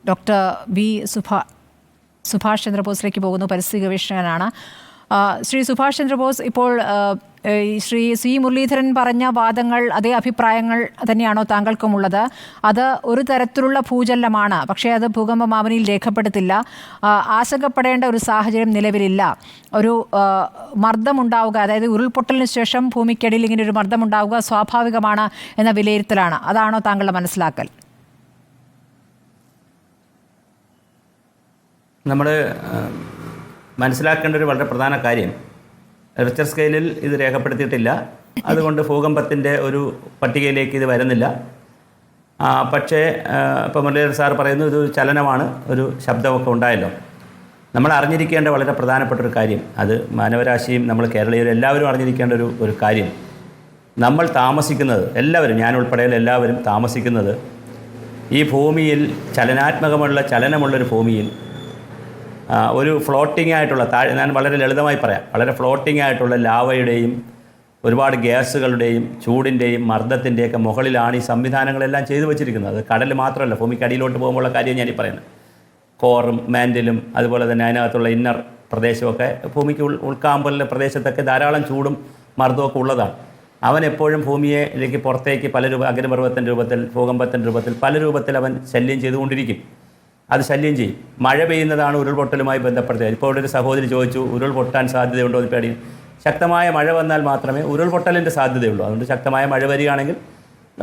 Doctor V Subhash ചന്ദ്രബോസിലേക്ക് പോകുന്നു. പരിസ്ഥിതി ഗവേഷകനാണ്. ശ്രീ സുഭാഷ് ചന്ദ്രബോസ്, ഇപ്പോൾ ശ്രീ സി മുരളീധരൻ പറഞ്ഞ വാദങ്ങൾ, അതേ അഭിപ്രായങ്ങൾ തന്നെയാണോ താങ്കൾക്കുമുള്ളത്? അത് ഒരു തരത്തിലുള്ള ഭൂചലനമാണ്, പക്ഷേ അത് ഭൂകമ്പ മാപനിയിൽ രേഖപ്പെടുത്തില്ല. ആശങ്കപ്പെടേണ്ട ഒരു സാഹചര്യം നിലവിലില്ല. ഒരു മർദ്ദമുണ്ടാവുക, അതായത് ഉരുൾപൊട്ടലിന് ശേഷം ഭൂമിക്കടിയിൽ ഇങ്ങനെ ഒരു മർദ്ദമുണ്ടാവുക സ്വാഭാവികമാണ് എന്ന വിലയിരുത്തലാണ്. അതാണോ താങ്കളുടെ മനസ്സിലാക്കൽ? നമ്മൾ മനസ്സിലാക്കേണ്ട ഒരു വളരെ പ്രധാന കാര്യം, റിച്ചർ സ്കെയിലിൽ ഇത് രേഖപ്പെടുത്തിയിട്ടില്ല. അതുകൊണ്ട് ഭൂകമ്പത്തിൻ്റെ ഒരു പട്ടികയിലേക്ക് ഇത് വരുന്നില്ല. പക്ഷേ ഇപ്പോൾ മുരളീധരൻ സാർ പറയുന്നു ഇതൊരു ചലനമാണ്, ഒരു ശബ്ദമൊക്കെ ഉണ്ടായല്ലോ. നമ്മൾ അറിഞ്ഞിരിക്കേണ്ട വളരെ പ്രധാനപ്പെട്ട ഒരു കാര്യം, അത് മാനവരാശിയും നമ്മൾ കേരളീയരും എല്ലാവരും അറിഞ്ഞിരിക്കേണ്ട ഒരു കാര്യം, നമ്മൾ താമസിക്കുന്നത് എല്ലാവരും, ഞാൻ ഉൾപ്പെടെയുള്ള എല്ലാവരും താമസിക്കുന്നത് ഈ ഭൂമിയിൽ ചലനമുള്ളൊരു ഭൂമിയിൽ ഒരു ഫ്ലോട്ടിംഗ് ആയിട്ടുള്ള ഞാൻ വളരെ ലളിതമായി പറയാം, വളരെ ഫ്ലോട്ടിംഗ് ആയിട്ടുള്ള ലാവയുടെയും ഒരുപാട് ഗ്യാസുകളുടെയും ചൂടിൻ്റെയും മർദ്ദത്തിൻ്റെയൊക്കെ മുകളിലാണ് ഈ സംവിധാനങ്ങളെല്ലാം ചെയ്തു വച്ചിരിക്കുന്നത്. അത് കടൽ മാത്രമല്ല, ഭൂമിക്ക് അടിയിലോട്ട് പോകുമ്പോഴുള്ള കാര്യം ഞാനീ പറയുന്നത്. കോറും മാൻഡിലും അതുപോലെ തന്നെ അതിനകത്തുള്ള ഇന്നർ പ്രദേശമൊക്കെ ഭൂമിക്ക് ഉൾക്കാമ്പലിലെ പ്രദേശത്തൊക്കെ ധാരാളം ചൂടും മർദ്ദമൊക്കെ ഉള്ളതാണ്. അവൻ എപ്പോഴും ഭൂമിയിലേക്ക് പുറത്തേക്ക് അഗ്നിപർവ്വത്തിൻ്റെ രൂപത്തിൽ, ഭൂകമ്പത്തിൻ്റെ രൂപത്തിൽ, പല രൂപത്തിൽ അവൻ ശല്യം ചെയ്തുകൊണ്ടിരിക്കും. അത് ശല്യം ചെയ്യും. മഴ പെയ്യുന്നതാണ് ഉരുൾപൊട്ടലുമായി ബന്ധപ്പെടുത്തുക. ഇപ്പോൾ ഒരു സഹോദരി ചോദിച്ചു, ഉരുൾപൊട്ടാൻ സാധ്യതയുണ്ടോ എന്ന് പേടി. ശക്തമായ മഴ വന്നാൽ മാത്രമേ ഉരുൾപൊട്ടലിൻ്റെ സാധ്യതയുള്ളൂ. അതുകൊണ്ട് ശക്തമായ മഴ വരികയാണെങ്കിൽ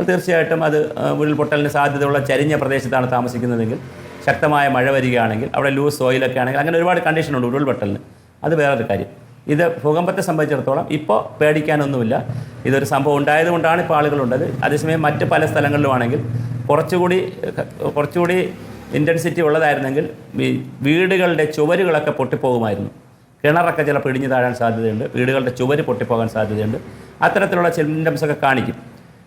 തീർച്ചയായിട്ടും അത് ഉരുൾപൊട്ടലിന് സാധ്യതയുള്ള ചരിഞ്ഞ പ്രദേശത്താണ് താമസിക്കുന്നതെങ്കിൽ, ശക്തമായ മഴ വരികയാണെങ്കിൽ, അവിടെ ലൂസ് സോയിലൊക്കെ ആണെങ്കിൽ, അങ്ങനെ ഒരുപാട് കണ്ടീഷനുണ്ട് ഉരുൾപൊട്ടലിന്. അത് വേറൊരു കാര്യം. ഇത് ഭൂകമ്പത്തെ സംബന്ധിച്ചിടത്തോളം ഇപ്പോൾ പേടിക്കാനൊന്നുമില്ല. ഇതൊരു സംഭവം ഉണ്ടായതുകൊണ്ടാണ് ഇപ്പോൾ ആളുകളുണ്ടത്. അതേസമയം മറ്റ് പല സ്ഥലങ്ങളിലുമാണെങ്കിൽ കുറച്ചുകൂടി ഇൻറ്റൻസിറ്റി ഉള്ളതായിരുന്നെങ്കിൽ വീടുകളുടെ ചുവരുകളൊക്കെ പൊട്ടിപ്പോകുമായിരുന്നു. കിണറൊക്കെ ചിലപ്പോൾ ഇടിഞ്ഞു താഴാൻ സാധ്യതയുണ്ട്. വീടുകളുടെ ചുവര് പൊട്ടിപ്പോകാൻ സാധ്യതയുണ്ട്. അത്തരത്തിലുള്ള സിംറ്റംസൊക്കെ കാണിക്കും.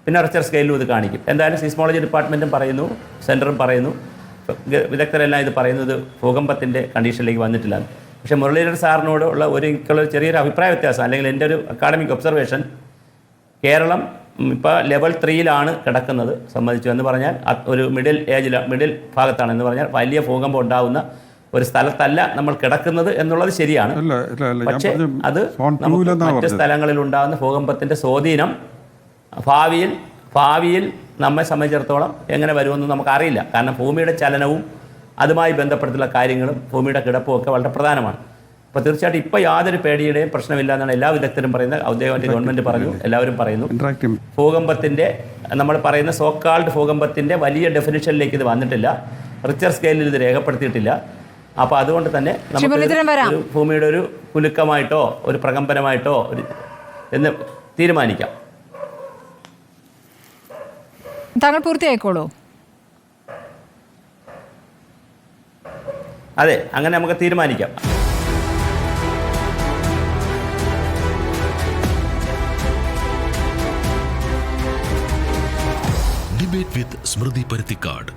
പിന്നെ റിച്ചർ സ്കെയിലും ഇത് കാണിക്കും. എന്തായാലും സീസ്മോളജി ഡിപ്പാർട്ട്മെൻറ്റും പറയുന്നു, സെൻറ്ററും പറയുന്നു, വിദഗ്ധരെല്ലാം ഇത് പറയുന്നു, ഇത് ഭൂകമ്പത്തിൻ്റെ കണ്ടീഷനിലേക്ക് വന്നിട്ടില്ല. പക്ഷേ മുരളീധരൻ സാറിനോട് ഉള്ള എനിക്കുള്ള ചെറിയൊരു അഭിപ്രായ വ്യത്യാസം, അല്ലെങ്കിൽ എൻ്റെ ഒരു അക്കാഡമിക് ഒബ്സർവേഷൻ, കേരളം ഇപ്പോൾ ലെവൽ 3 കിടക്കുന്നത് സംബന്ധിച്ചു എന്ന് പറഞ്ഞാൽ ഒരു മിഡിൽ ഭാഗത്താണ് എന്ന് പറഞ്ഞാൽ വലിയ ഭൂകമ്പം ഉണ്ടാകുന്ന ഒരു സ്ഥലത്തല്ല നമ്മൾ കിടക്കുന്നത് എന്നുള്ളത് ശരിയാണ്. പക്ഷേ അത് മറ്റ് സ്ഥലങ്ങളിൽ ഉണ്ടാകുന്ന ഭൂകമ്പത്തിൻ്റെ സ്വാധീനം ഭാവിയിൽ നമ്മെ സംബന്ധിച്ചിടത്തോളം എങ്ങനെ വരുമെന്ന് നമുക്കറിയില്ല. കാരണം ഭൂമിയുടെ ചലനവും അതുമായി ബന്ധപ്പെട്ടുള്ള കാര്യങ്ങളും ഭൂമിയുടെ കിടപ്പും ഒക്കെ വളരെ പ്രധാനമാണ്. അപ്പോൾ തീർച്ചയായിട്ടും ഇപ്പോൾ യാതൊരു പേടിയുടെയും പ്രശ്നമില്ല എന്നാണ് എല്ലാ വിദഗ്ധരും പറയുന്നത്. ഔദ്യോഗികമായിട്ട് ഗവൺമെൻറ് പറഞ്ഞു, എല്ലാവരും പറയുന്നു. ഭൂകമ്പത്തിൻ്റെ നമ്മൾ പറയുന്ന സോക്കാൾഡ് ഭൂകമ്പത്തിൻ്റെ വലിയ ഡെഫിനിഷനിലേക്ക് ഇത് വന്നിട്ടില്ല. റിച്ചർ സ്കെയിലിൽ ഇത് രേഖപ്പെടുത്തിയിട്ടില്ല. അപ്പോൾ അതുകൊണ്ട് തന്നെ നമുക്ക് ഭൂമിയുടെ ഒരു കുലുക്കമായിട്ടോ ഒരു പ്രകമ്പനമായിട്ടോ എന്ന് തീരുമാനിക്കാം. താങ്കൾ പൂർത്തിയായിക്കോളൂ. അതെ, അങ്ങനെ നമുക്ക് തീരുമാനിക്കാം. Debate with Smriti Parithikad.